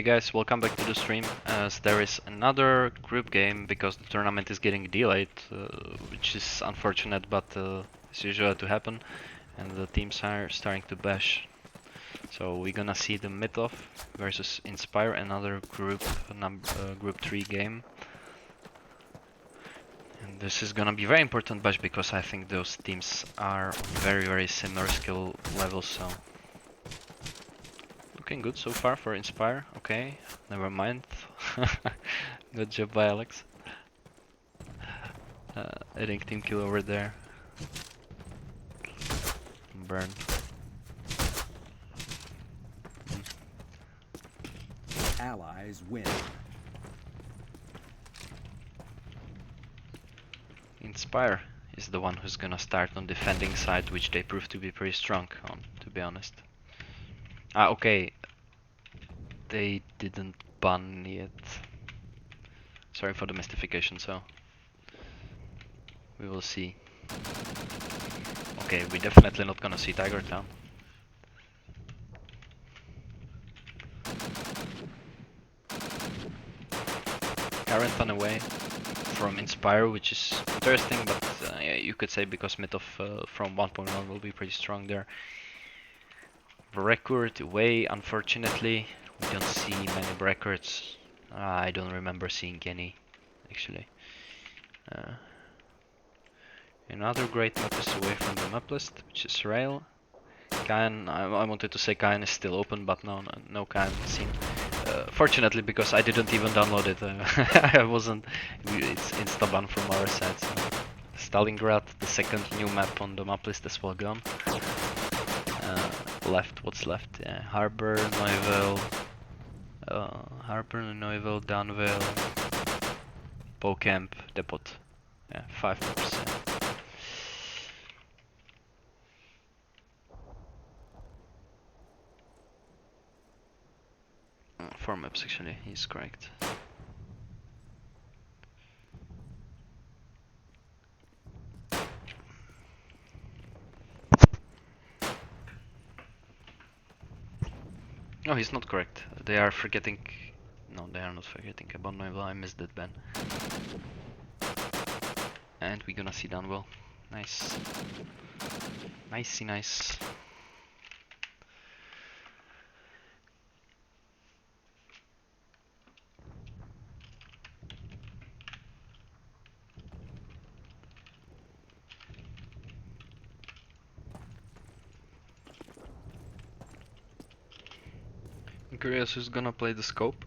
guys, welcome back to the stream. As there is another group game because the tournament is getting delayed, which is unfortunate, but it's usual to happen, and the teams are starting to bash. So we're gonna see the Mythos versus inSpire, another group 3 game. And this is gonna be very important bash because I think those teams are on very similar skill levels, so looking good so far for inSpire. Okay, never mind. Good job by Alex. Adding team kill over there. Burn. Allies win. inSpire is the one who's gonna start on defending side, which they prove to be pretty strong on, to be honest. Okay. They didn't ban yet. Sorry for the mystification, so we will see. Okay, we're definitely not gonna see Tiger Town. Current run away from inSpire, which is interesting, but yeah, you could say because Mythos from 1.1 will be pretty strong there. Record away, unfortunately. We don't see many records. I don't remember seeing any, actually. Another great map is away from the map list, which is Rail. Kayan, I wanted to say Kayan is still open, but no Kayan seen. Fortunately, because I didn't even download it. I wasn't. It's insta-ban from our side. So. Stalingrad, the second new map on the map list, as well gone. Left, what's left? Yeah, Harbor, Neuvel, Danville, Pocamp, Depot. Yeah, 5%. 4 maps actually, he's correct. No, he's not correct. They are forgetting. No, they are not forgetting about Neuvel. I missed that ban. And we're gonna see Dunwell. Nice. Nicey nice. I'm curious who's gonna play the scope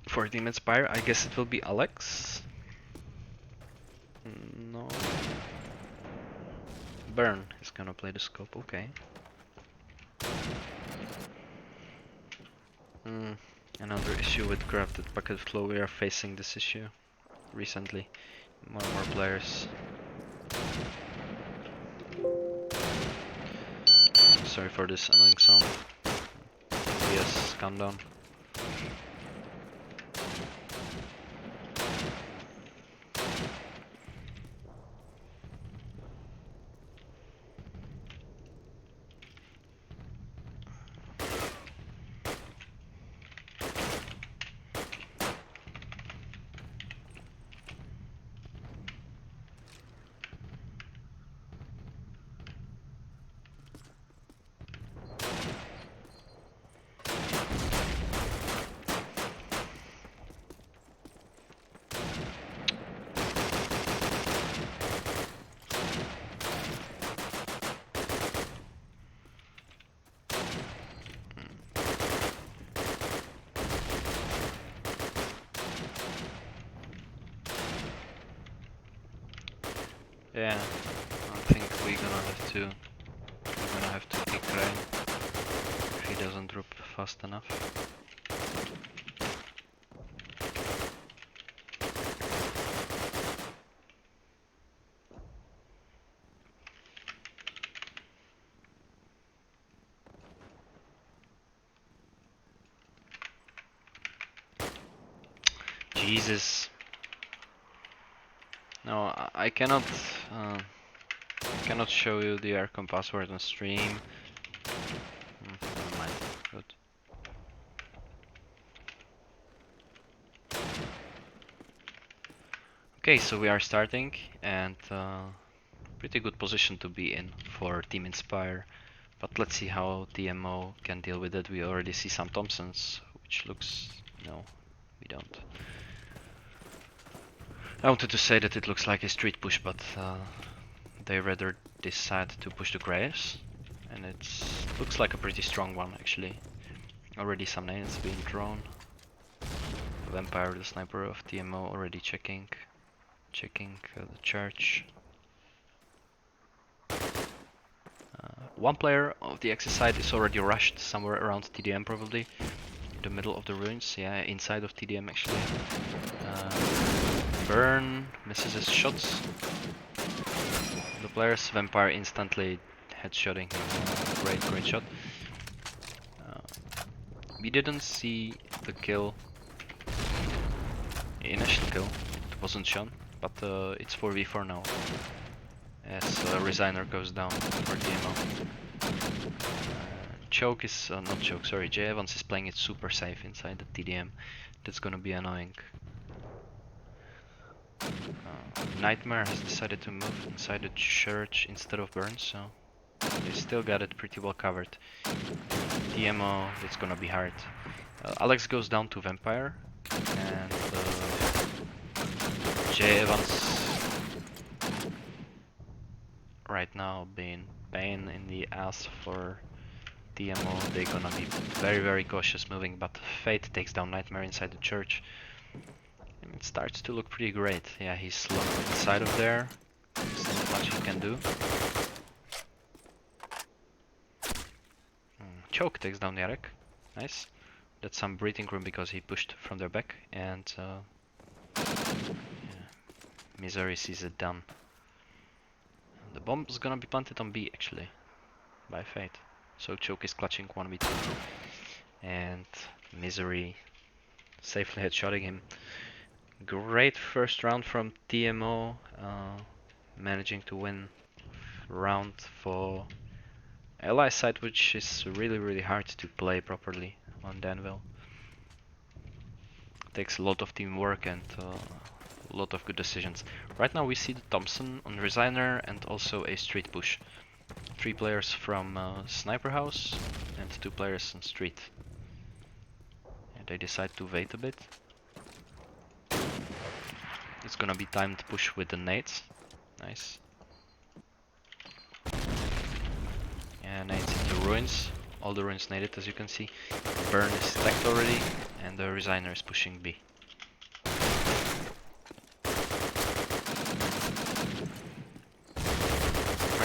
for Team inSpire. I guess it will be Alex. No. Burn is gonna play the scope, okay. Another issue with crafted packet flow. We are facing this issue recently. More and more players. Sorry for this annoying sound. Yes, calm down. Yeah, I think we're gonna have to pick Rain if he doesn't drop fast enough. Jesus. No, I cannot show you the aircon password on stream. Never mind. Good. Okay, so we are starting, and pretty good position to be in for Team inSpire. But let's see how TMO can deal with it. We already see some Thompsons, which looks... no, we don't. I wanted to say that it looks like a street push, but they rather decide to push the graves. And it looks like a pretty strong one, actually. Already some nades being drawn. Vampire, the sniper of TMO, already checking the church. One player of the Axis side is already rushed somewhere around TDM, probably in the middle of the ruins. Yeah, inside of TDM actually. Burn misses his shots. The player's Vampire instantly headshotting him. Great shot. We didn't see the kill, initial kill. It wasn't shown, but it's 4v4 now. As Resigner goes down for TMO. Choke is, not Choke, sorry, J Evans is playing it super safe inside the TDM. That's gonna be annoying. Nightmare has decided to move inside the church instead of Burn, so they still got it pretty well covered. TMO, it's gonna be hard. Alex goes down to Vampire, and J Evans right now being pain in the ass for TMO. They're gonna be very cautious moving, but Fate takes down Nightmare inside the church. And it starts to look pretty great. Yeah, he's locked inside of there. There's not much he can do. Choke takes down Yarek. Nice. That's some breathing room because he pushed from their back, and yeah. Misery sees it done. The bomb's gonna be planted on B actually, by Fate. So Choke is clutching 1v2, and Misery safely headshotting him. Great first round from TMO, managing to win round for Ally side, which is really hard to play properly on Danville. Takes a lot of teamwork and a lot of good decisions. Right now we see the Thompson on Resigner and also a street push. 3 players from Sniper House and 2 players on street. And they decide to wait a bit. It's gonna be timed push with the nades. Nice. Yeah, nades into ruins. All the ruins naded, as you can see. Burn is stacked already, and the Resigner is pushing B.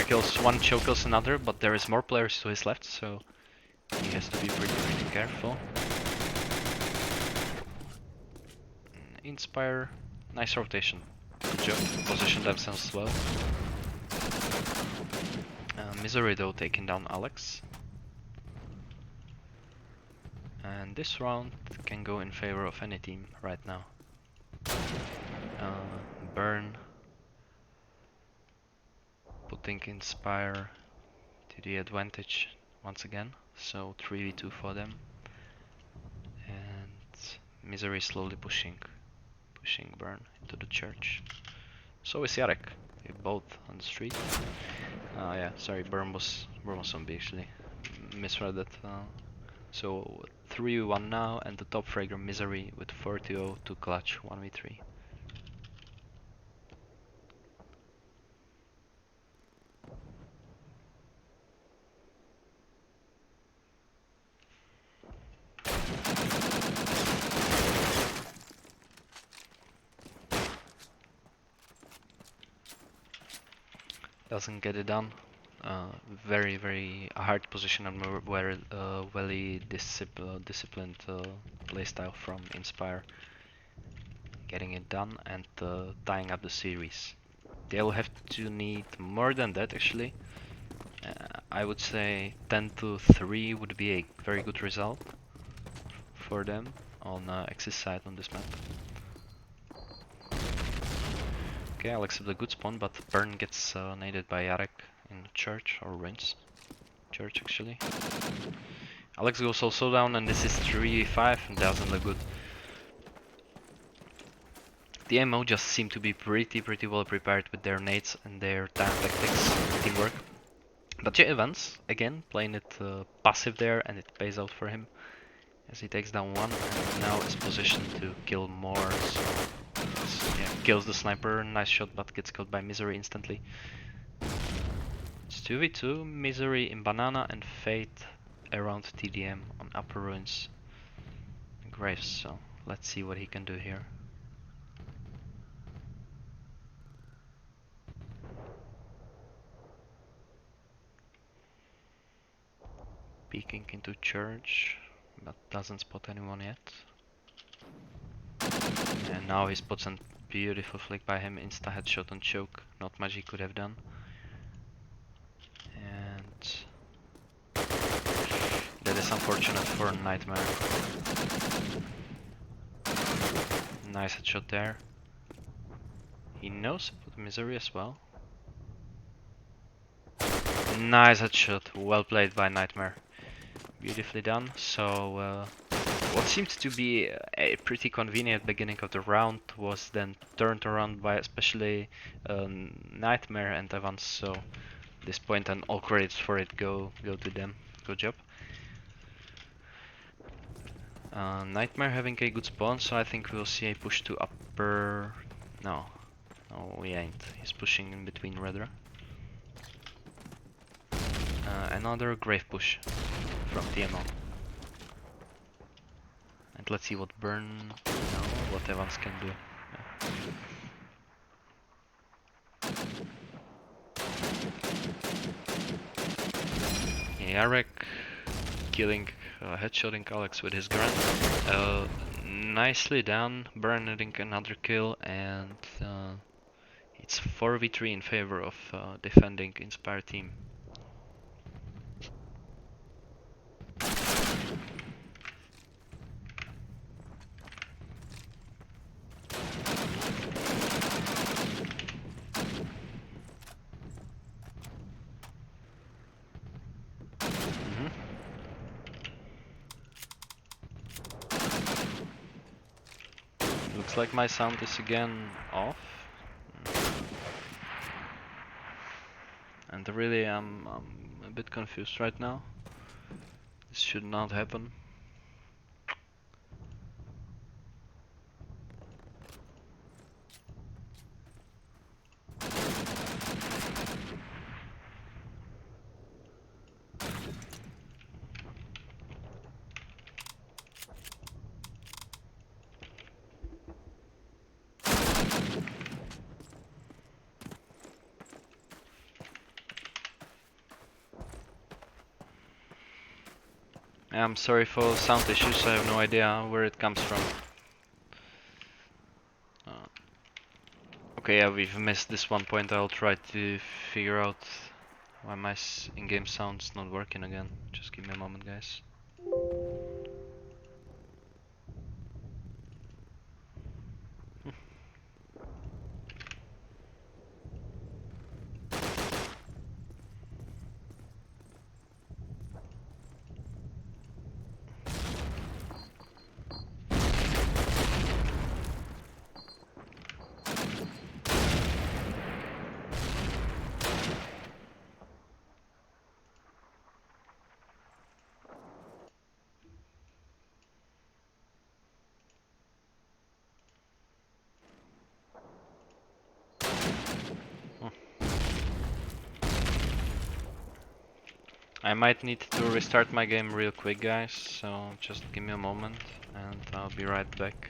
Kills one, Choke kills another, but there is more players to his left, so he has to be pretty careful. inSpire, nice rotation. Good job, position themselves well. Misery though taking down Alex. And this round can go in favor of any team right now. Burn putting inSpire to the advantage once again, so 3v2 for them. And Misery slowly pushing Burn into the church. So is Yarek, they're both on the street. Yeah, sorry, Burn was on B actually, misread that. So 3v1 now, and the top fragger Misery with 4-0 to clutch 1v3. Doesn't get it done. Very hard position and very disciplined playstyle from inSpire. Getting it done and tying up the series. They'll have to need more than that actually. I would say 10-3 would be a very good result for them on Axis side on this map. Okay, I'll accept a good spawn, but Burn gets naded by Yarek in church or ruins. Church actually. Alex goes also down, and this is 3v5 and doesn't look good. The MO just seem to be pretty well prepared with their nades and their time tactics teamwork. But yeah, Evans, again, playing it passive there, and it pays out for him. As he takes down one, and now is positioned to kill more, so yeah, kills the sniper, nice shot, but gets killed by Misery instantly. It's 2v2, Misery in Banana and Fate around TDM on Upper Ruins Graves, so let's see what he can do here. Peeking into church, but doesn't spot anyone yet. And now he spots a beautiful flick by him, insta headshot on choke, not much he could have done. And that is unfortunate for Nightmare. Nice headshot there. He knows about Misery as well. Nice headshot, well played by Nightmare. Beautifully done. So what seemed to be a pretty convenient beginning of the round was then turned around by especially Nightmare and Evans. So at this point, and all credits for it go to them. Good job. Nightmare having a good spawn, so I think we'll see a push to upper. No, we ain't. He's pushing in between rather. Another grave push from TMO. And let's see what Burn, no, what Evans can do. Yeah. Yarek killing, headshotting Alex with his gun. Nicely done, Burn hitting another kill, and it's 4v3 in favor of defending inSpire team. Looks like my sound is again off. And really I'm a bit confused right now. This should not happen. I'm sorry for sound issues, I have no idea where it comes from. Okay, yeah, we've missed this one point. I'll try to figure out why my in-game sound's not working again. Just give me a moment, guys. I might need to restart my game real quick, guys, so just give me a moment and I'll be right back.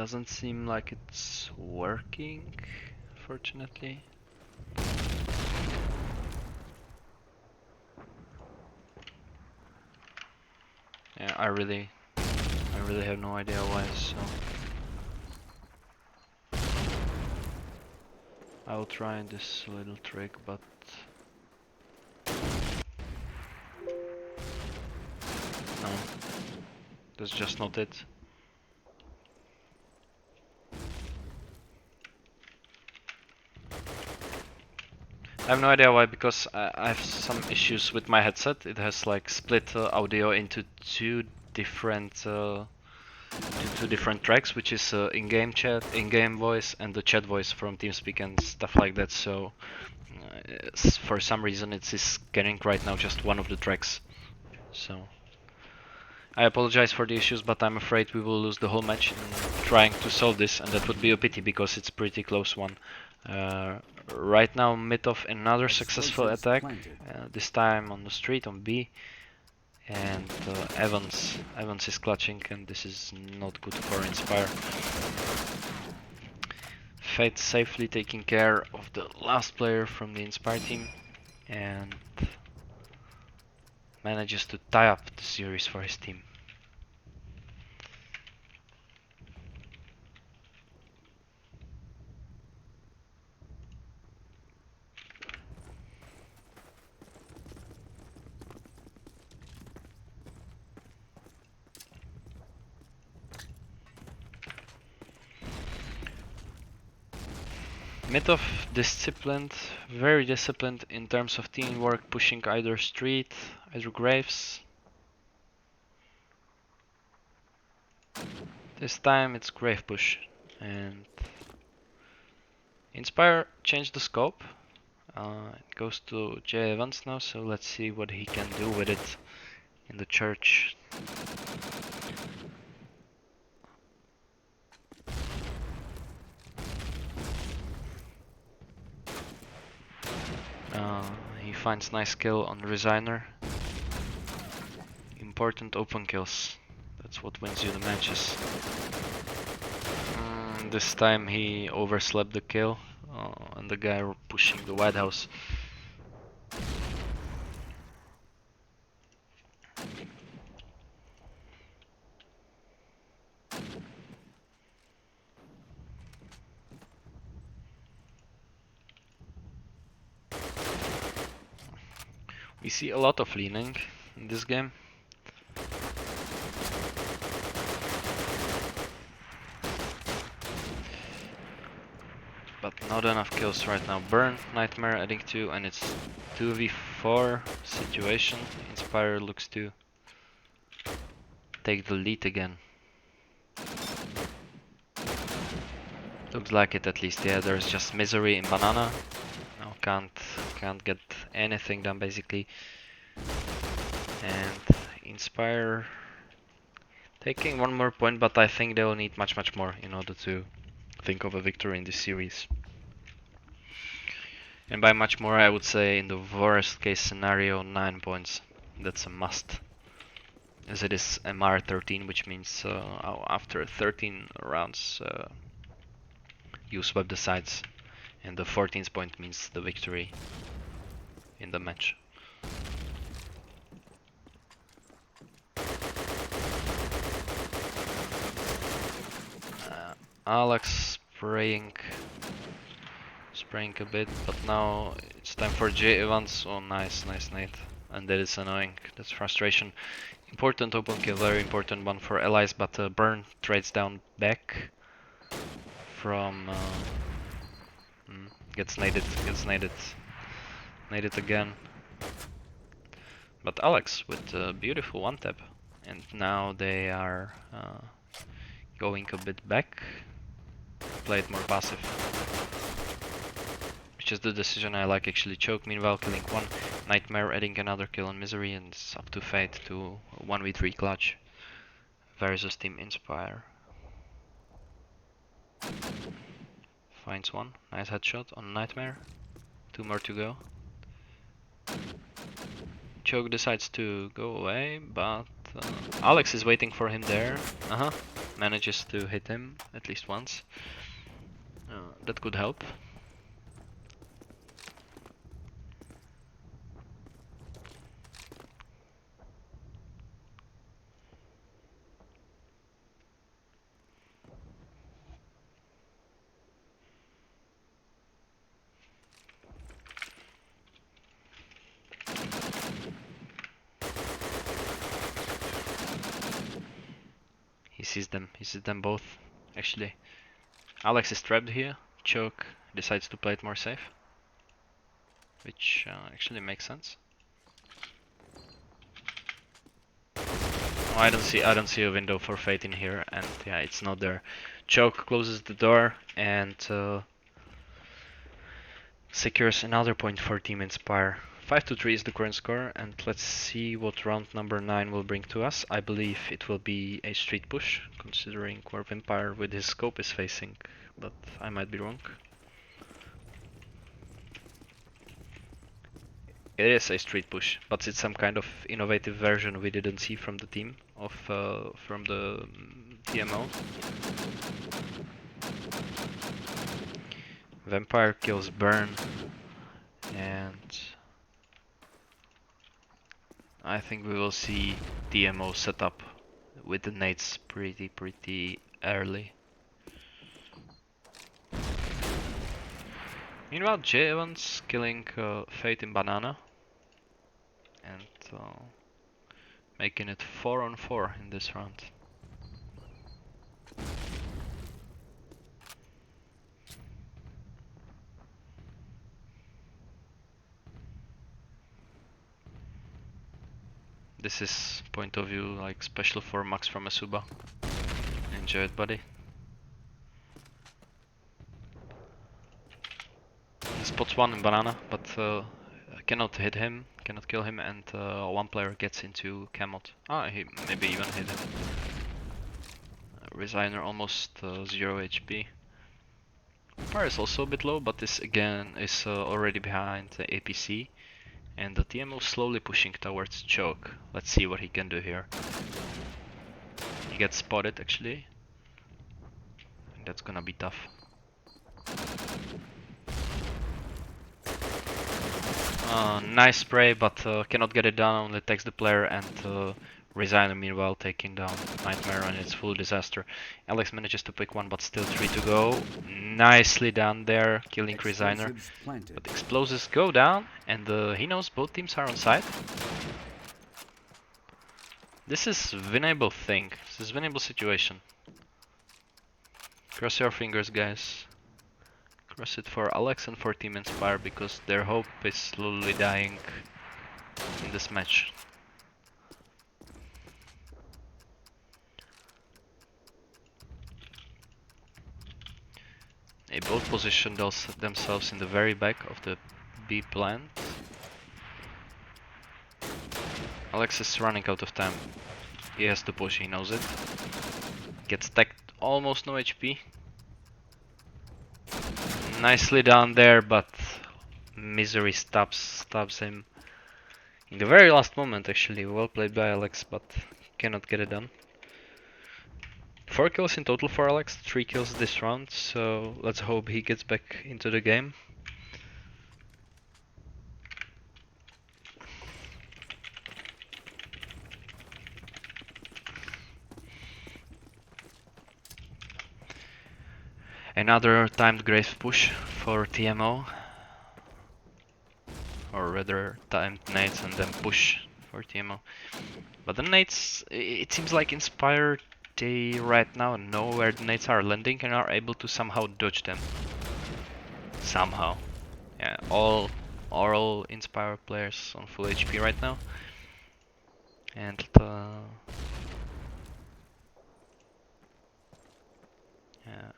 Doesn't seem like it's working, fortunately. Yeah, I really have no idea why, so I will try this little trick, but no, that's just not it. I have no idea why, because I have some issues with my headset. It has like split audio into two different tracks, which is in-game chat, in-game voice, and the chat voice from TeamSpeak and stuff like that. So for some reason, it's scanning right now just one of the tracks. So I apologize for the issues, but I'm afraid we will lose the whole match in trying to solve this, and that would be a pity because it's a pretty close one. Right now, mid of another successful attack, this time on the street on B, and Evans is clutching, and this is not good for inSpire. Fate safely taking care of the last player from the inSpire team, and manages to tie up the series for his team. Mid-off disciplined, very disciplined in terms of teamwork, pushing either street, either graves. This time it's grave push, and inSpire changed the scope. It goes to J Evans now, so let's see what he can do with it in the church. He finds nice kill on Resigner. Important open kills. That's what wins you the matches. This time he overslept the kill, and the guy pushing the White House. We see a lot of leaning in this game. But not enough kills right now. Burn, Nightmare adding 2, and it's 2v4 situation. inSpire looks to take the lead again. Looks like it at least. Yeah, there's just Misery in Banana. Now can't get anything done basically. And inSpire taking one more point, but I think they will need much more in order to think of a victory in this series. And by much more, I would say in the worst case scenario, 9 points. That's a must. As it is MR 13, which means after 13 rounds, you sweep the sides. And the 14th point means the victory in the match. Alex spraying a bit, but now it's time for J Evans. Oh, nice nade. And that is annoying. That's frustration. Important open kill, very important one for allies, but Burn trades down back from gets naded again. But Alex with a beautiful one tap, and now they are going a bit back, play it more passive. Which is the decision I like actually. Choke meanwhile killing one, Nightmare adding another kill on Misery, and it's up to Fate to 1v3 clutch versus Team inSpire. Finds one, nice headshot on Nightmare, 2 more to go. Choke decides to go away, but Alex is waiting for him there. manages to hit him at least once. That could help. He sees them both, actually. Alex is trapped here. Choke decides to play it more safe, which actually makes sense. Oh, I don't see a window for Fate in here, and yeah, it's not there. Choke closes the door and secures another point for Team inSpire. 5-3 is the current score, and let's see what round number 9 will bring to us. I believe it will be a street push, considering where Vampire with his scope is facing, but I might be wrong. It is a street push, but it's some kind of innovative version we didn't see from the team of from the TMO. Vampire kills Burn, and I think we will see TMO set up with the nades pretty early. Meanwhile, J Evans killing Fate in Banana and making it 4-on-4 in this round. This is point of view like special for Max from Asuba. Enjoy it, buddy. He spots one in Banana, but cannot hit him, cannot kill him, and one player gets into Camot. Ah, he maybe even hit him. Resigner almost 0 HP. Fire is also a bit low, but this again is already behind the APC. And the TMO slowly pushing towards Choke. Let's see what he can do here. He gets spotted actually. And that's gonna be tough. Nice spray, but cannot get it down, only takes the player, and Resigner meanwhile taking down Nightmare, and it's full disaster. Alex manages to pick one, but still 3 to go. Nicely done there, killing Resigner. But explosives go down, and he knows both teams are on site. This is winnable thing. This is winnable situation. Cross your fingers, guys. Cross it for Alex and for Team inSpire, because their hope is slowly dying in this match. They both position themselves in the very back of the B plant. Alex is running out of time. He has to push, he knows it. Gets stacked, almost no HP. Nicely down there, but Misery stabs him. In the very last moment actually, well played by Alex, but cannot get it done. 4 kills in total for Alex, 3 kills this round, so let's hope he gets back into the game. Another timed grave push for TMO. Or rather, timed nades and then push for TMO. But the nades, it seems like inSpire, they right now know where the nades are landing and are able to somehow dodge them. Somehow. Yeah, all inSpire players on full HP right now. And yeah.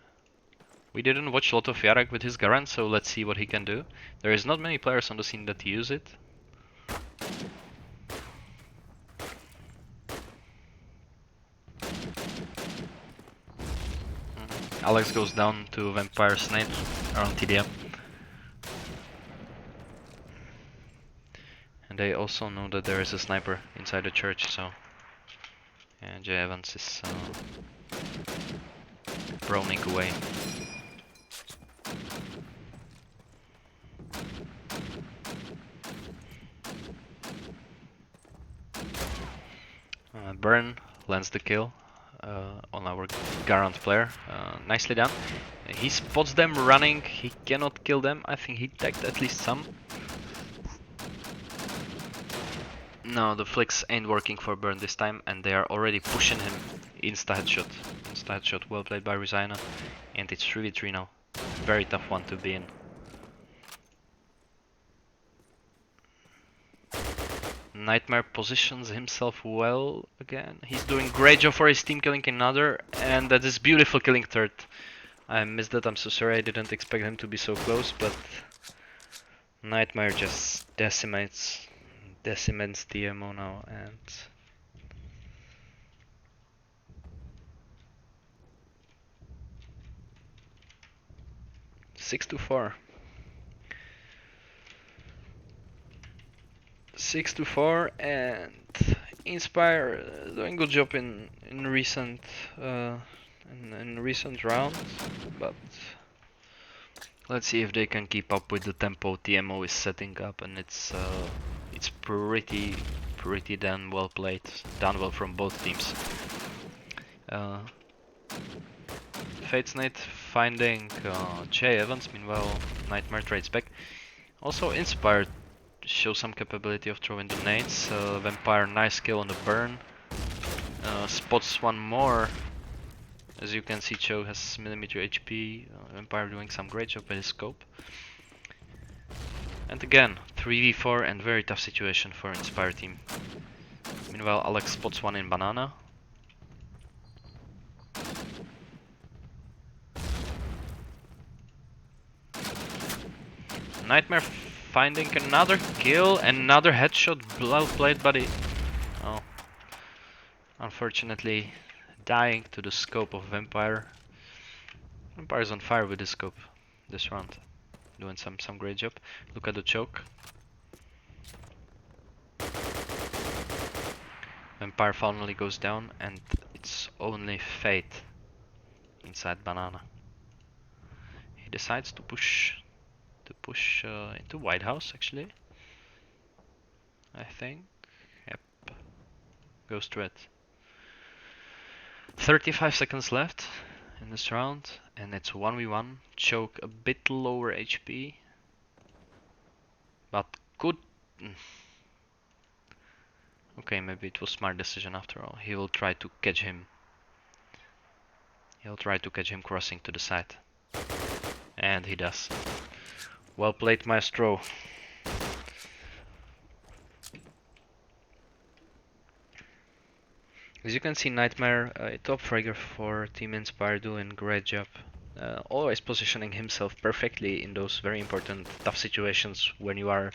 We didn't watch a lot of Yarak with his Garand, so let's see what he can do. There is not many players on the scene that use it. Alex goes down to Vampire Snake around TDM. And they also know that there is a sniper inside the church, so And Jay Evans is droning away. Burn lands the kill on our Garant player. Nicely done. He spots them running. He cannot kill them. I think he tagged at least some. No, the flicks ain't working for Burn this time, and they are already pushing him. Insta headshot. Insta headshot. Well played by Rizina. And it's 3v3 now. Very tough one to be in. Nightmare positions himself well again. He's doing great job for his team, killing another, and that is beautiful, killing third. I missed that, I'm so sorry, I didn't expect him to be so close, but Nightmare just decimates TMO now, and 6-4. 6-4, and inSpire doing good job in recent rounds, but let's see if they can keep up with the tempo TMO is setting up, and it's pretty damn well played, done well from both teams. Fate's Knight finding Jay Evans, meanwhile Nightmare trades back. Also inSpire shows some capability of throwing the nades. Vampire, nice kill on the burn. Spots one more. As you can see, Cho has millimeter HP. Vampire doing some great job with his scope. And again, 3v4 and very tough situation for inSpire team. Meanwhile, Alex spots one in banana. Nightmare finding another kill, another headshot, well played buddy. Oh, unfortunately dying to the scope of Vampire. Vampire's on fire with the scope this round, doing some great job. Look at the choke. Vampire finally goes down, and it's only Fate inside banana. He decides to push into White House, actually. I think. Yep. Goes to it. 35 seconds left in this round, and it's 1v1. Choke a bit lower HP, but good. Okay, maybe it was smart decision after all. He will try to catch him. He'll try to catch him crossing to the side, and he does. Well played, Maestro. As you can see, Nightmare, top fragger for Team inSpire, doing great job. Always positioning himself perfectly in those very important tough situations when you are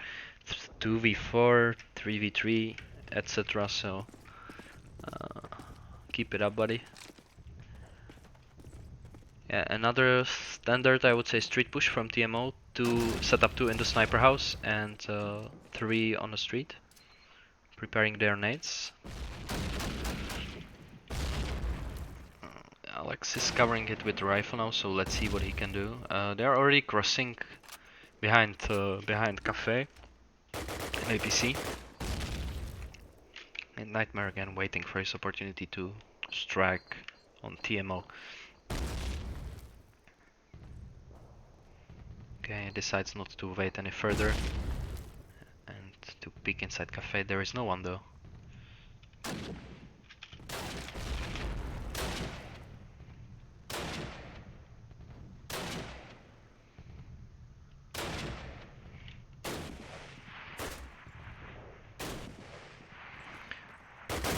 2v4, 3v3, etc. So keep it up, buddy. Yeah, another standard, I would say, street push from TMO to set up 2 in the sniper house and 3 on the street, preparing their nades. Alex is covering it with the rifle now, so let's see what he can do. They're already crossing behind Cafe and APC. And Nightmare again waiting for his opportunity to strike on TMO. Okay, decides not to wait any further and to peek inside Cafe. There is no one though.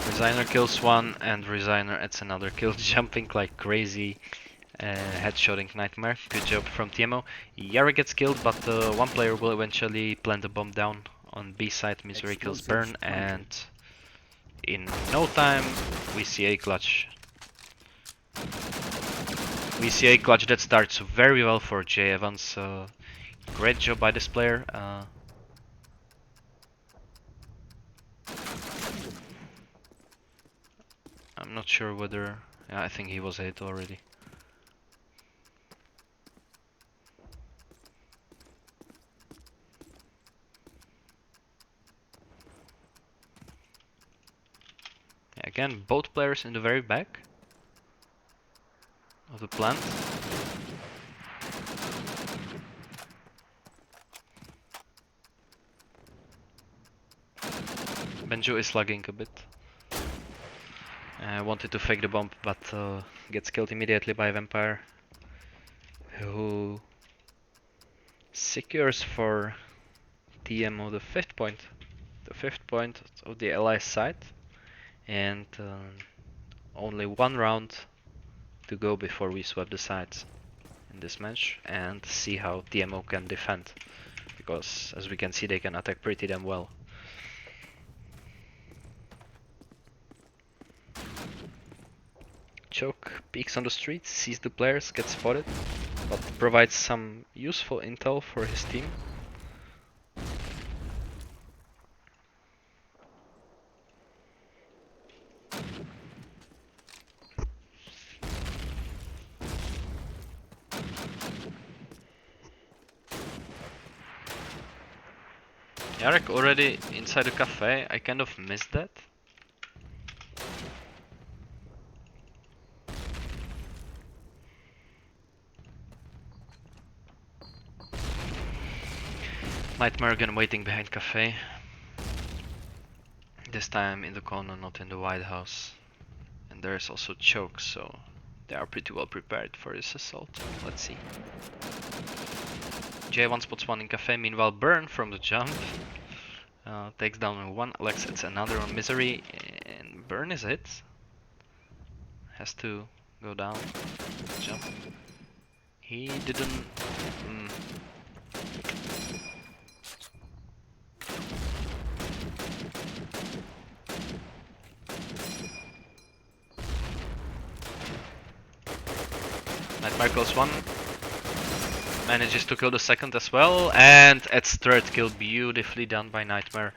Resigner kills one, and Resigner adds another kill, jumping like crazy, headshotting Nightmare. Good job from TMO. Yara gets killed, but one player will eventually plant the bomb down on B side. Misery kills Burn, and in no time we see a clutch. We see a clutch that starts very well for Jay Evans. Great job by this player. I'm not sure whether... Yeah, I think he was 8 already. Yeah, again, both players in the very back of the plant. Benjo is lagging a bit. Wanted to fake the bomb, but gets killed immediately by Vampire, who secures for TMO the 5th point. The 5th point of the Allies side, and only 1 round to go before we swap the sides in this match and see how TMO can defend, because as we can see they can attack pretty damn well. Choke peeks on the street, sees the players, gets spotted, but provides some useful intel for his team. Yarek already inside the cafe, I kind of missed that. Nightmare again waiting behind cafe. This time in the corner, not in the White House. And there is also Choke, so they are pretty well prepared for this assault. Let's see. J1 spots 1 in cafe, meanwhile Burn from the jump takes down 1, Alex hits another on Misery, and Burn is hit. Has to go down, jump. He didn't... Nightmare kills 1. Manages to kill the 2nd as well, and its 3rd kill beautifully done by Nightmare.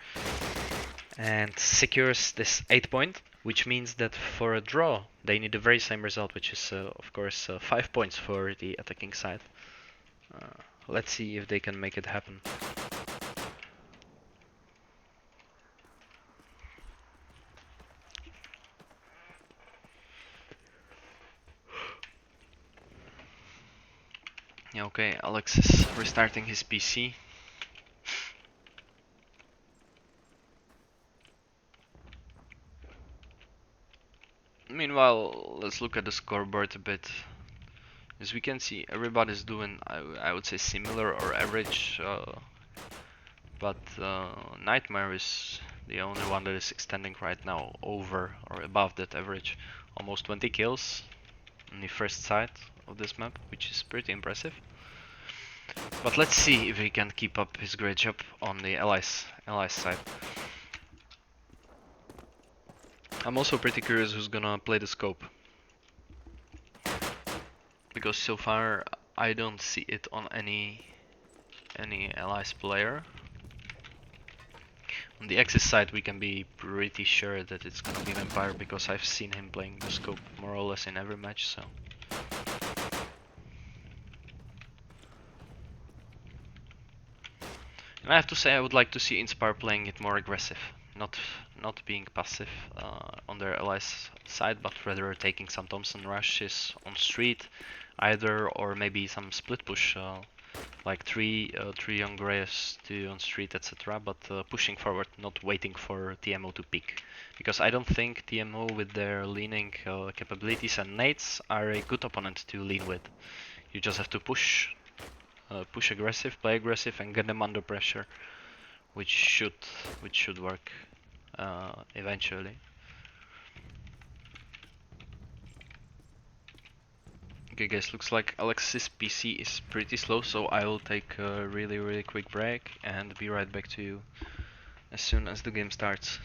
And secures this 8 point, which means that for a draw they need the very same result, which is of course 5 points for the attacking side. Let's see if they can make it happen. Yeah, okay, Alex is restarting his PC. Meanwhile, let's look at the scoreboard a bit. As we can see, everybody's doing, I would say, similar or average, but Nightmare is the only one that is extending right now over or above that average. Almost 20 kills on the first side of this map, which is pretty impressive. But let's see if he can keep up his great job on the Allies side. I'm also pretty curious who's gonna play the scope, because so far I don't see it on any Allies player. On the Axis side we can be pretty sure that it's gonna be Vampire, because I've seen him playing the scope more or less in every match, so. And I have to say I would like to see inSpire playing it more aggressive, not being passive on their Allies side, but rather taking some Thompson rushes on street either, or maybe some split push, like three young Graves, 2 on street, etc. But pushing forward, not waiting for TMO to peak, because I don't think TMO with their leaning capabilities and nades are a good opponent to lean with. You just have to push aggressive, play aggressive, and get them under pressure, which should work eventually. Okay guys, looks like Alex's PC is pretty slow, so I will take a really quick break and be right back to you as soon as the game starts.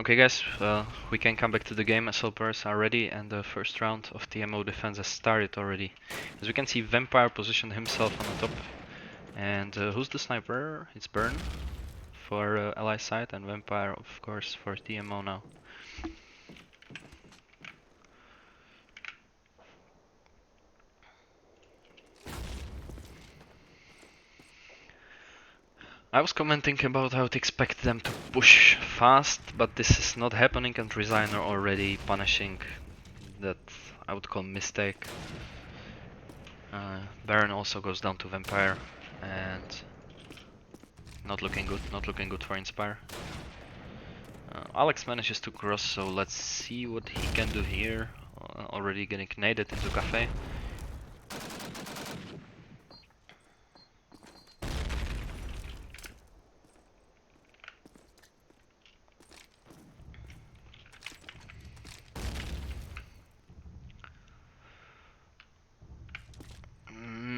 Okay guys, we can come back to the game as helpers are ready and the first round of TMO defense has started already. As we can see, Vampire positioned himself on the top. And who's the sniper? It's Burn for ally side and Vampire of course for TMO now. I was commenting about how to expect them to push fast, but this is not happening and Resigner already punishing that I would call mistake. Baron also goes down to Vampire and not looking good for inSpire. Alex manages to cross, so let's see what he can do here. Already getting naded into Cafe.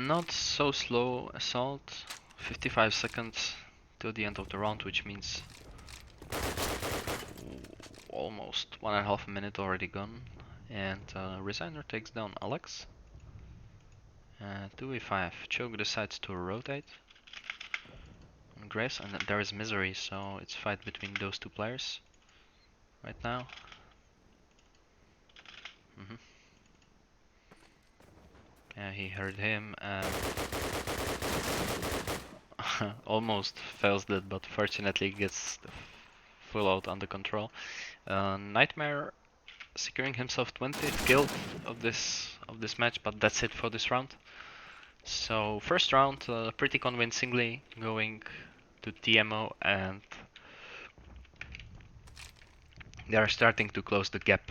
Not so slow assault. 55 seconds till the end of the round, which means almost 1.5 minutes already gone. And Resigner takes down Alex. 2v5. Choke decides to rotate on Grace, and there is Misery, so it's fight between those two players right now. Yeah, he heard him. Almost fails that, but fortunately gets the full out under control. Nightmare securing himself 20th kill of this match, but that's it for this round. So first round pretty convincingly going to TMO, and they are starting to close the gap.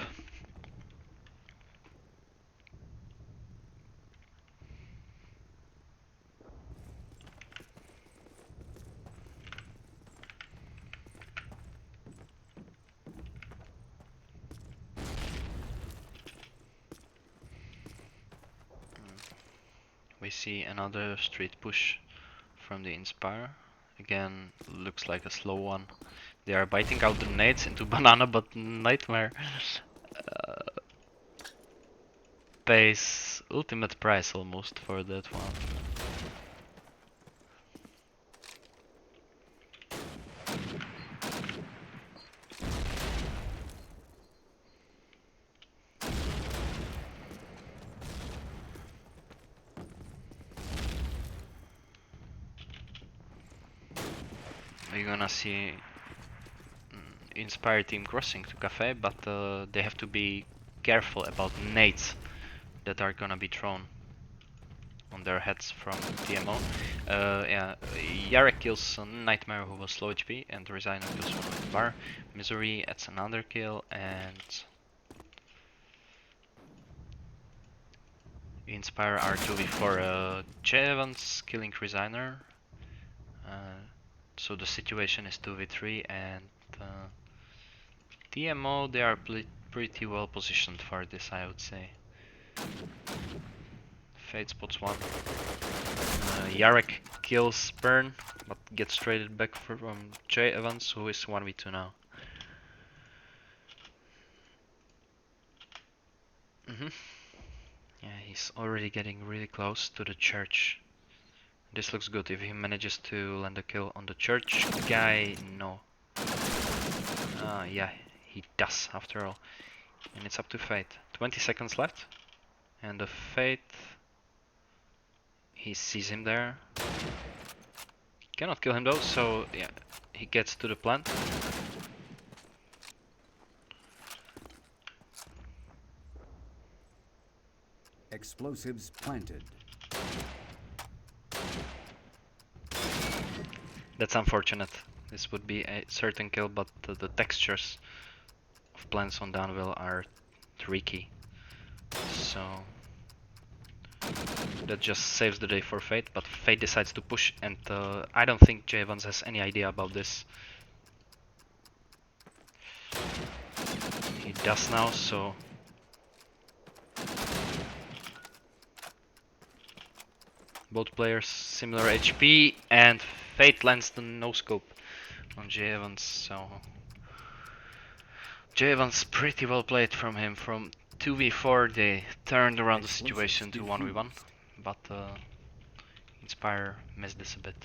We see another street push from the inSpire. Again, looks like a slow one. They are biting out the nades into Banana, but Nightmare pays ultimate price almost for that one. We're gonna see inSpire team crossing to Cafe, but they have to be careful about nades that are gonna be thrown on their heads from TMO. Yeah, Yarek kills Nightmare, who was low HP, and Resigner kills one with Bar. Misery adds another kill, and inSpire are 2v4. J Evans killing Resigner. So the situation is 2v3, and TMO, they are pretty well positioned for this, I would say. Fate spots one. Yarek kills Burn, but gets traded back from J Evans, who is 1v2 now. Yeah, he's already getting really close to the church. This looks good. If he manages to land a kill on the church guy, no. Yeah, he does after all. And it's up to Fate. 20 seconds left. And the Fate, he sees him there. Cannot kill him though, so yeah, he gets to the plant. Explosives planted. That's unfortunate. This would be a certain kill, but the textures of plants on downwell are tricky. So that just saves the day for Fate, but Fate decides to push, and I don't think J Evans has any idea about this. He does now, so both players similar HP, and Fate lands the no scope on J Evans, so Javon's pretty well played from him. From 2v4 they turned around the situation to 1v1, but inSpire missed this a bit.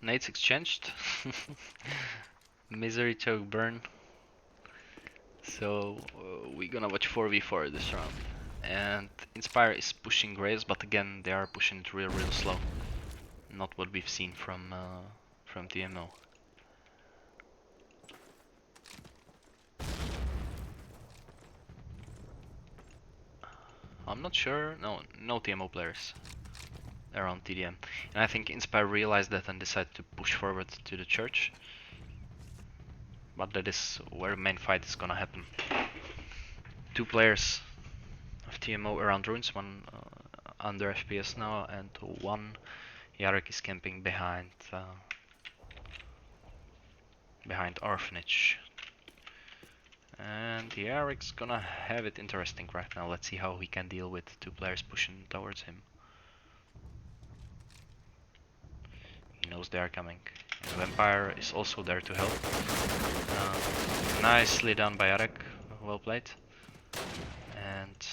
Nades exchanged. Misery choke burn. So we're gonna watch 4v4 this round. And inSpire is pushing Graves, but again they are pushing it real slow. Not what we've seen from TMO. I'm not sure. No TMO players around TDM. And I think inSpire realized that and decided to push forward to the church. But that is where main fight is gonna happen. 2 players of TMO around ruins, one under FPS now, and one Yarek is camping behind Orphanage. And Yarek's gonna have it interesting right now. Let's see how he can deal with 2 players pushing towards him. He knows they are coming. And Vampire is also there to help. Nicely done by Yarek, well played. And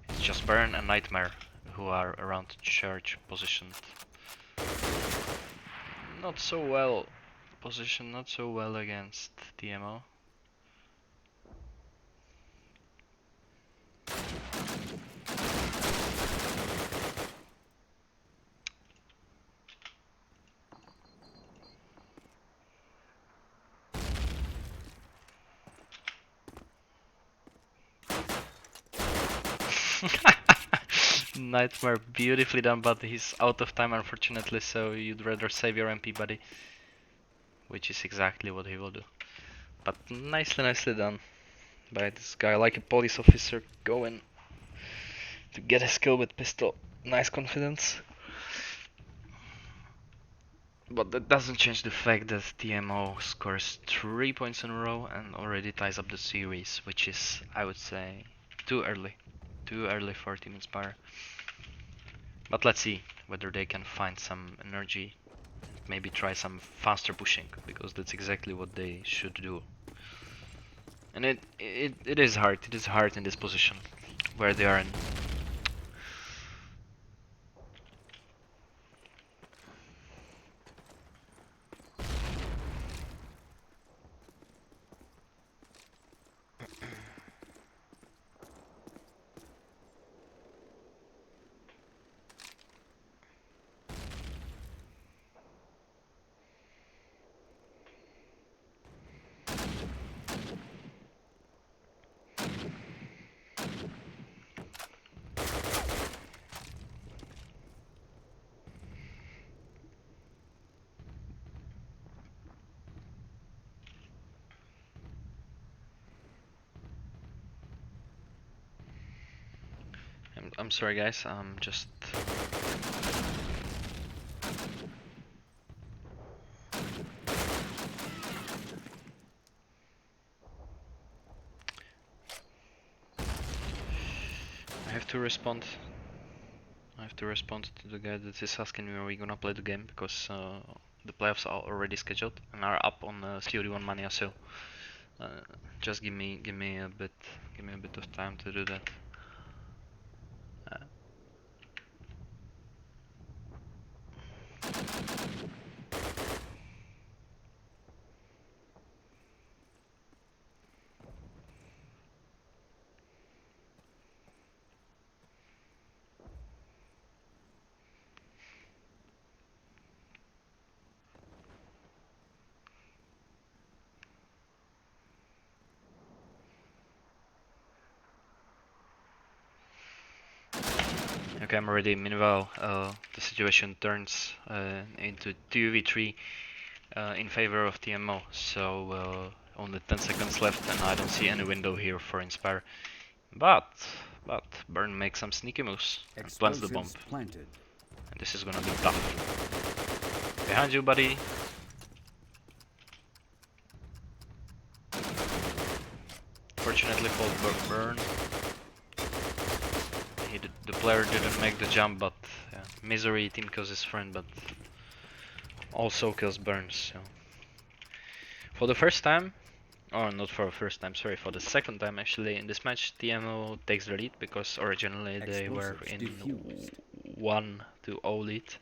it's just Burn and Nightmare who are around church positioned. Not so well positioned, not so well against TMO. Nightmare beautifully done, but he's out of time unfortunately, so you'd rather save your MP buddy. Which is exactly what he will do. But nicely done by this guy, like a police officer going to get his kill with pistol. Nice confidence. But that doesn't change the fact that TMO scores 3 points in a row and already ties up the series, which is, I would say, too early. Too early for Team inSpire. But let's see whether they can find some energy and maybe try some faster pushing, because that's exactly what they should do. And it is hard. It is hard in this position where they are in. I'm sorry guys, I'm just I have to respond. I have to respond to the guy that is asking me where we're gonna play the game, because the playoffs are already scheduled and are up on CoD1 Mania, so just give me a bit of time to do that. Okay, I'm ready. Meanwhile, the situation turns into 2v3 in favor of TMO. So only 10 seconds left, and I don't see any window here for inSpire. But Burn makes some sneaky moves and plants the bomb. Explosives planted. And this is gonna be tough. Behind you, buddy. Fortunately for Burn, the player didn't make the jump, but yeah, Misery team kills his friend, but also kills Burns. So. For the first time, or not for the first time, sorry, for the second time actually in this match, TMO takes the lead because originally they were in 1-0 lead.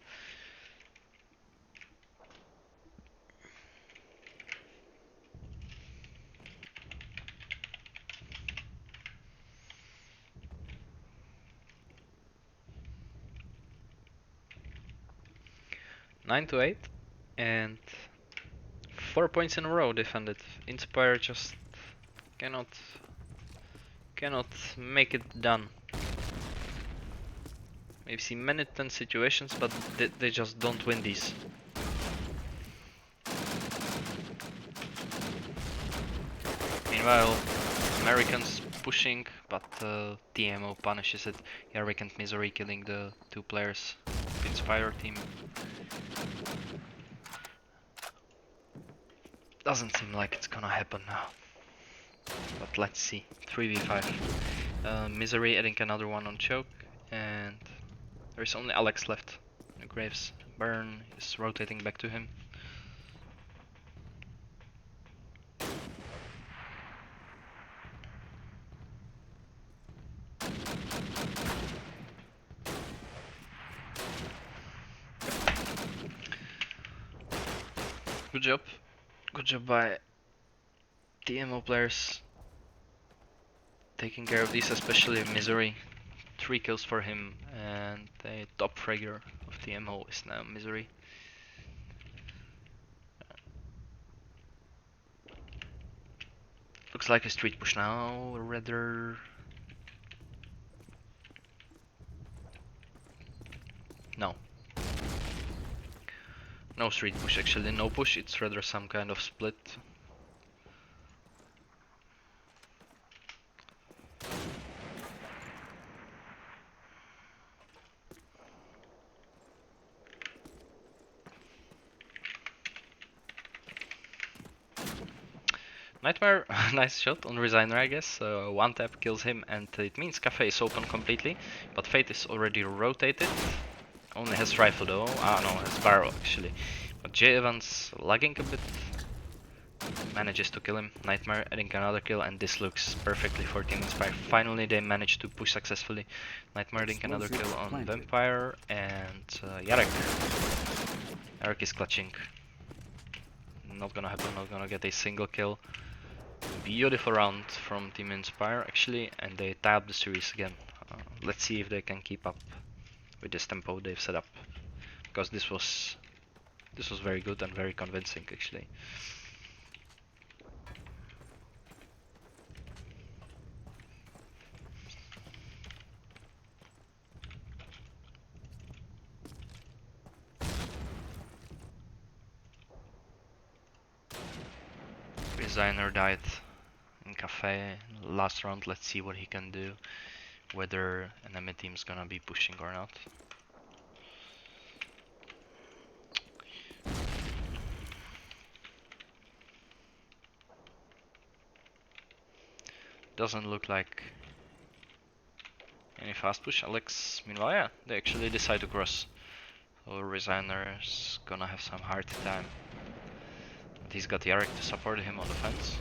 Nine to 8, and 4 points in a row defended. inSpire just cannot make it done. We've seen many tense situations, but they just don't win these. Meanwhile, Americans pushing, but TMO punishes it. Yarrick and Misery killing the two players of inSpire team. Doesn't seem like it's gonna happen now. But let's see. 3v5. Misery adding another one on choke, and there's only Alex left. The Graves. Burn is rotating back to him. Good job. Good job by TMO players taking care of these, especially Misery. 3 kills for him, and the top fragger of TMO is now Misery. Looks like a street push now, rather. No. No street push actually, no push, it's rather some kind of split. Nightmare, nice shot on Resigner, I guess. One tap kills him, and it means Cafe is open completely. But Fate is already rotated. Only has Rifle though. Ah no, has Barrel actually. But J Evans lagging a bit. Manages to kill him. Nightmare adding another kill, and this looks perfectly for Team inSpire. Finally they managed to push successfully. Nightmare adding another kill on Vampire, and Yarek. Yarek is clutching. Not gonna happen, not gonna get a single kill. Beautiful round from Team inSpire actually, and they tie up the series again. Let's see if they can keep up with this tempo they've set up, because this was very good and very convincing actually. Designer died in Cafe last round. Let's see what he can do, whether enemy team's gonna be pushing or not. Doesn't look like any fast push. Alex, meanwhile, yeah, they actually decide to cross. So Resigner's gonna have some hard time. But he's got Yarek to support him on the fence.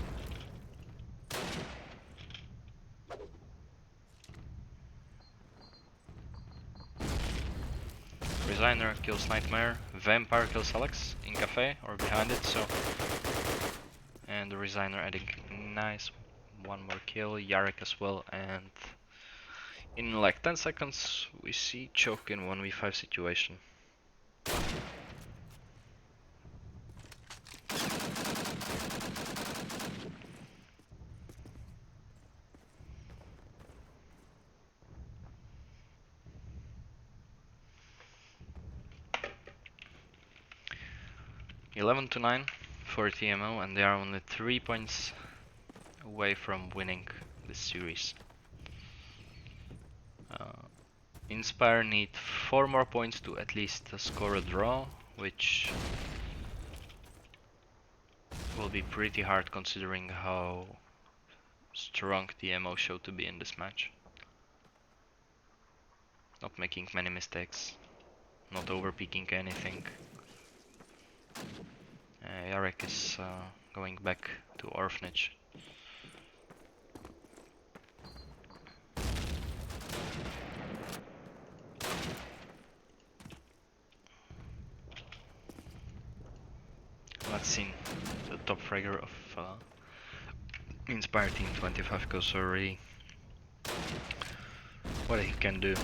Resigner kills Nightmare, Vampire kills Alex in Cafe or behind it, so. And the Resigner adding nice one more kill, Yarek as well, and in like 10 seconds we see choke in 1v5 situation. 11-9 for TMO, and they are only 3 points away from winning this series. inSpire need 4 more points to at least score a draw, which will be pretty hard considering how strong TMO showed to be in this match. Not making many mistakes, not overpeaking anything. Jarek is going back to Orphanage. Let's see the top fragger of inSpire Team 25 goes already. What he can do.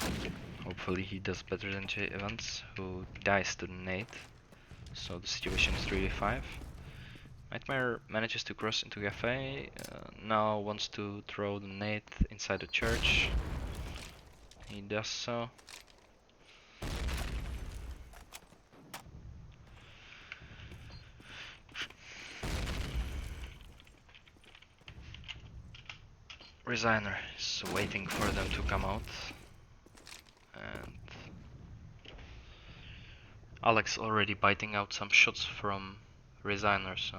Hopefully he does better than Jay Evans, who dies to the nade. So the situation is 3v5. Nightmare manages to cross into Cafe, now wants to throw the nade inside the church. He does so. Resigner is waiting for them to come out. And Alex already biting out some shots from Resigner, so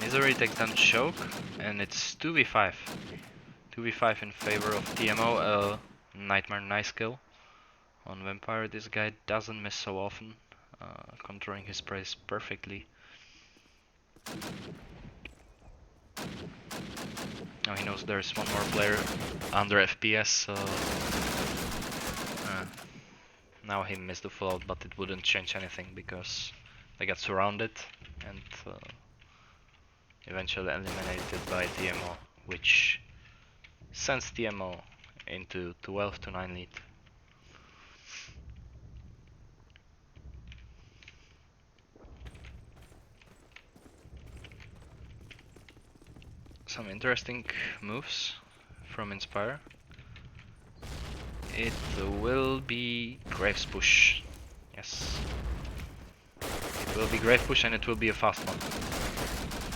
Misery takes down Choke, and it's 2v5. 2v5 in favor of TMO. Nightmare, nice kill on Vampire. This guy doesn't miss so often, controlling his sprays perfectly. Now he knows there's one more player under FPS, so now he missed the fallout, but it wouldn't change anything because they got surrounded and eventually eliminated by TMO, which sends TMO into 12-9 lead. Some interesting moves from inSpire. It will be Graves push. Yes. It will be Grave push and it will be a fast one.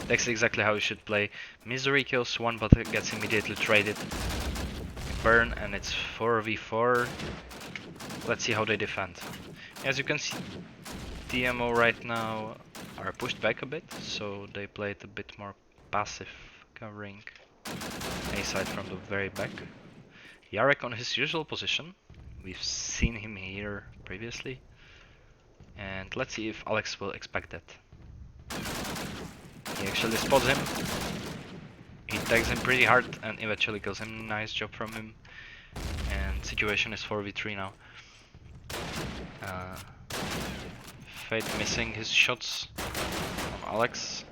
That's exactly how you should play. Misery kills one but it gets immediately traded. Burn and it's 4v4. Let's see how they defend. As you can see, TMO right now are pushed back a bit, so they played a bit more passive, covering A side from the very back. Jarek on his usual position. We've seen him here previously. And let's see if Alex will expect that. He actually spots him. He tags him pretty hard and eventually kills him. Nice job from him. And situation is 4v3 now. Fate missing his shots on Alex.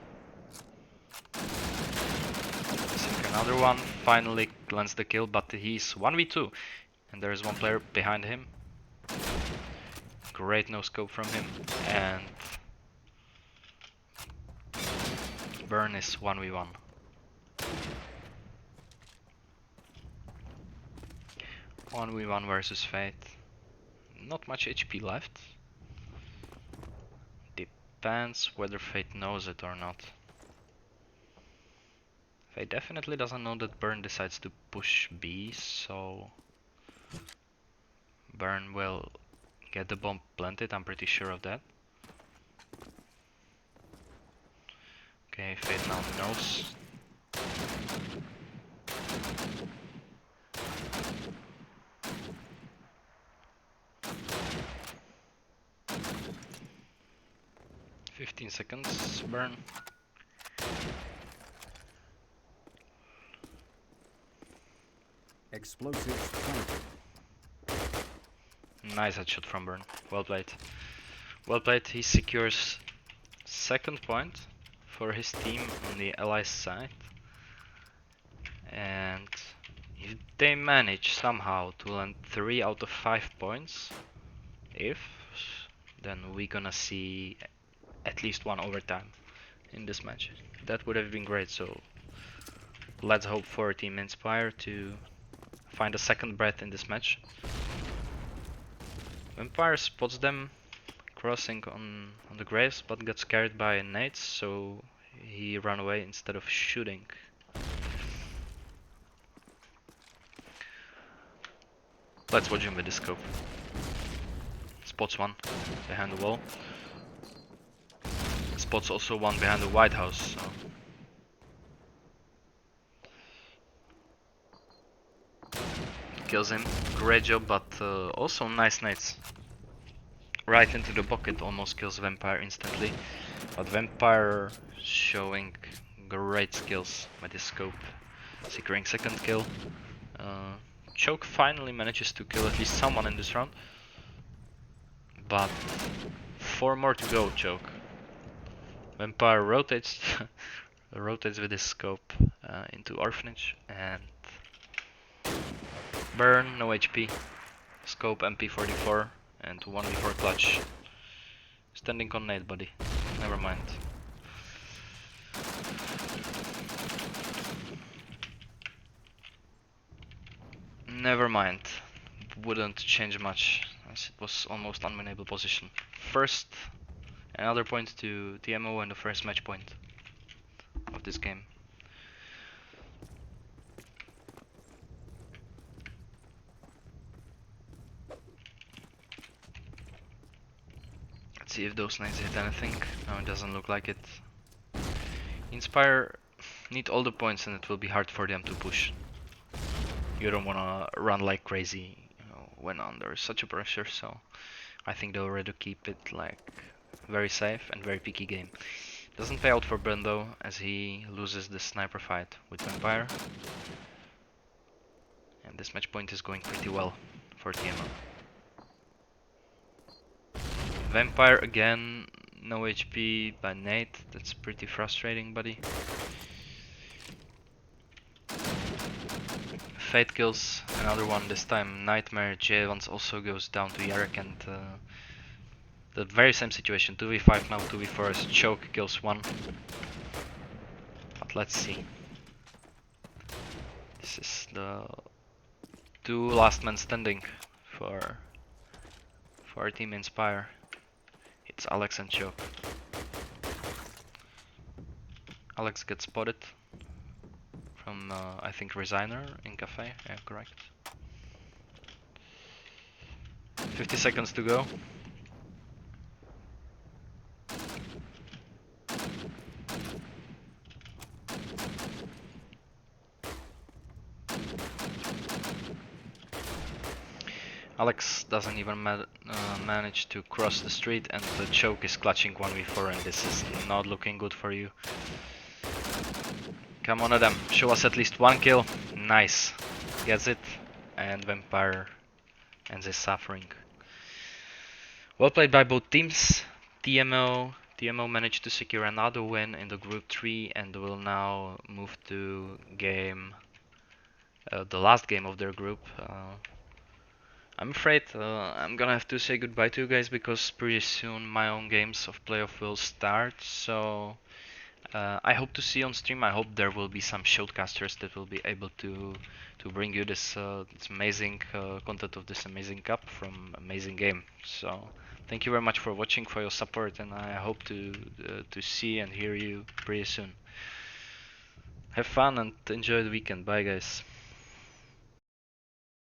Missing another one. Finally lands the kill, but he's 1v2. And there is one player behind him. Great no scope from him. And Burn is 1v1. One v one versus Fate. Not much HP left. Depends whether Fate knows it or not. Fate definitely doesn't know that Burn decides to push B, so Burn will get the bomb planted, I'm pretty sure of that. Okay, Fate now knows. "15 seconds, Burn. Explosives planted. Nice headshot from Burn. Well played. Well played. He secures second point for his team on the Allies side. And if they manage somehow to land 3 out of 5 points, If, then we're gonna see at least one overtime in this match. That would have been great, so let's hope for Team inSpire to find a second breath in this match. Vampire spots them crossing on the graves, but gets carried by nades, so he ran away instead of shooting. Let's watch him with the scope. Spots one behind the wall. Spots also one behind the White House. So. Kills him. Great job, but also nice nades. Right into the bucket, almost kills Vampire instantly. But Vampire showing great skills with his scope. Securing second kill. Choke finally manages to kill at least someone in this round. But 4 more to go, Choke. Vampire rotates rotates with his scope into Orphanage and burn, no HP. Scope MP44 and 1v4 clutch. Standing on nade buddy. Never mind. Never mind. Wouldn't change much as it was almost unwinnable position. First, another point to TMO and the first match point of this game. Let's see if those nades hit anything. No, it doesn't look like it. inSpire need all the points and it will be hard for them to push. You don't wanna run like crazy, you know, when under such a pressure, so I think they'll rather keep it like very safe and very picky game. Doesn't pay out for Burn though, as he loses the sniper fight with Vampire. And this match point is going pretty well for TMO. Vampire again, no HP by nade, that's pretty frustrating, buddy. Fate kills another one, this time Nightmare. J1 also goes down to Yarek and the very same situation, 2v5 now, 2v4 as Choke kills one. But let's see. This is the 2 last men standing for Team inSpire. It's Alex and Choke. Alex gets spotted from I think Resigner in cafe, yeah, correct. 50 seconds to go. Alex doesn't even manage to cross the street, and the Choke is clutching 1v4, and this is not looking good for you. Come on, Adam, show us at least one kill. Nice, gets it, and Vampire ends his suffering. Well played by both teams. TMO managed to secure another win in the group 3 and will now move to game, the last game of their group. I'm afraid I'm gonna have to say goodbye to you guys because pretty soon my own games of playoff will start. So I hope to see you on stream. I hope there will be some shoutcasters that will be able to bring you this amazing content of this amazing cup from amazing game. So thank you very much for watching, for your support, and I hope to see and hear you pretty soon. Have fun and enjoy the weekend. Bye guys.